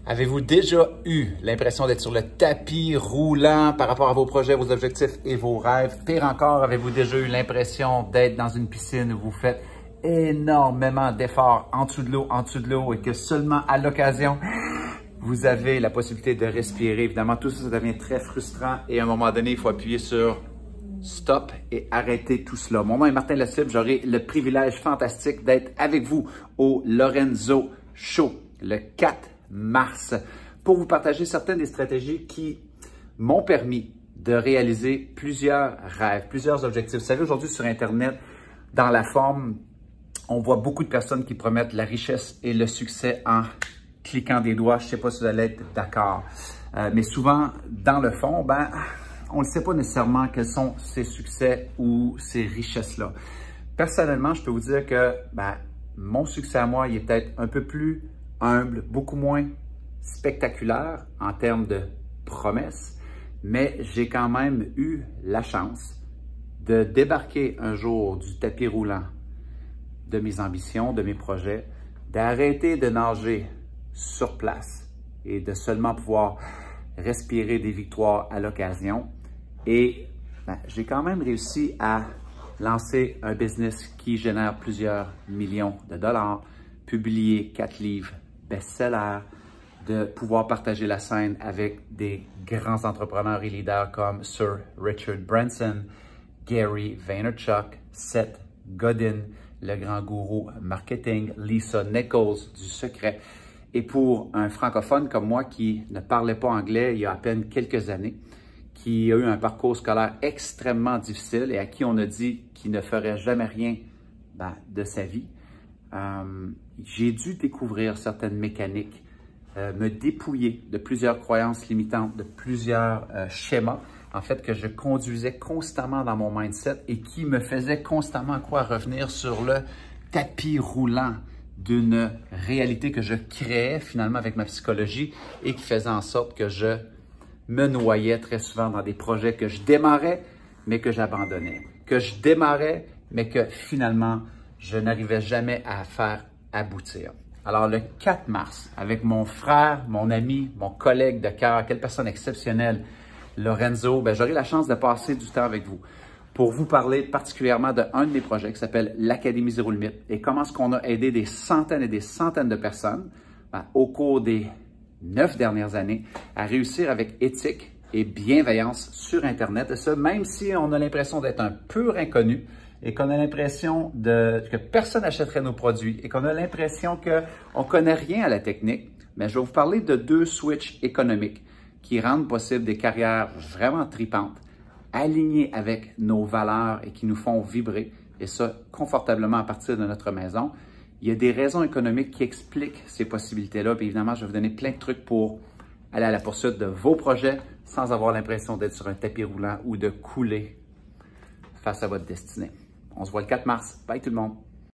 Avez-vous déjà eu l'impression d'être sur le tapis roulant par rapport à vos projets, vos objectifs et vos rêves? Pire encore, avez-vous déjà eu l'impression d'être dans une piscine où vous faites énormément d'efforts en dessous de l'eau et que seulement à l'occasion, vous avez la possibilité de respirer? Évidemment, tout ça, ça devient très frustrant et à un moment donné, il faut appuyer sur stop et arrêter tout cela. Mon nom est Martin Lecible, j'aurai le privilège fantastique d'être avec vous au Lorenzo Show le 4 mars pour vous partager certaines des stratégies qui m'ont permis de réaliser plusieurs rêves, plusieurs objectifs. Vous savez, aujourd'hui sur Internet, dans la forme, on voit beaucoup de personnes qui promettent la richesse et le succès en cliquant des doigts. Je ne sais pas si vous allez être d'accord. Mais souvent, dans le fond, on ne sait pas nécessairement quels sont ces succès ou ces richesses-là. Personnellement, je peux vous dire que mon succès à moi, il est peut-être un peu plus humble, beaucoup moins spectaculaire en termes de promesses, mais j'ai quand même eu la chance de débarquer un jour du tapis roulant de mes ambitions, de mes projets, d'arrêter de nager sur place et de seulement pouvoir respirer des victoires à l'occasion. Et j'ai quand même réussi à lancer un business qui génère plusieurs millions de dollars, publier 4 livres best-sellers, de pouvoir partager la scène avec des grands entrepreneurs et leaders comme Sir Richard Branson, Gary Vaynerchuk, Seth Godin, le grand gourou marketing, Lisa Nichols du Secret. Et pour un francophone comme moi qui ne parlait pas anglais il y a à peine quelques années, qui a eu un parcours scolaire extrêmement difficile et à qui on a dit qu'il ne ferait jamais rien de sa vie, j'ai dû découvrir certaines mécaniques, me dépouiller de plusieurs croyances limitantes, de plusieurs schémas, en fait, que je conduisais constamment dans mon mindset et qui me faisaient constamment revenir sur le tapis roulant d'une réalité que je créais finalement avec ma psychologie et qui faisait en sorte que je me noyais très souvent dans des projets que je démarrais, mais que j'abandonnais, que je démarrais, mais que finalement, je n'arrivais jamais à faire aboutir. Alors, le 4 mars, avec mon frère, mon ami, mon collègue de cœur, quelle personne exceptionnelle, Lorenzo, j'aurai la chance de passer du temps avec vous pour vous parler particulièrement d'un de mes projets qui s'appelle l'Académie Zéro Limite et comment est-ce qu'on a aidé des centaines et des centaines de personnes au cours des 9 dernières années à réussir avec éthique et bienveillance sur Internet. Et ça, même si on a l'impression d'être un pur inconnu et qu'on a l'impression que personne n'achèterait nos produits et qu'on a l'impression qu'on ne connaît rien à la technique, mais je vais vous parler de 2 switches économiques qui rendent possible des carrières vraiment tripantes, alignées avec nos valeurs et qui nous font vibrer, et ça confortablement à partir de notre maison. Il y a des raisons économiques qui expliquent ces possibilités-là. Puis évidemment, je vais vous donner plein de trucs pour aller à la poursuite de vos projets sans avoir l'impression d'être sur un tapis roulant ou de couler face à votre destinée. On se voit le 4 mars. Bye tout le monde!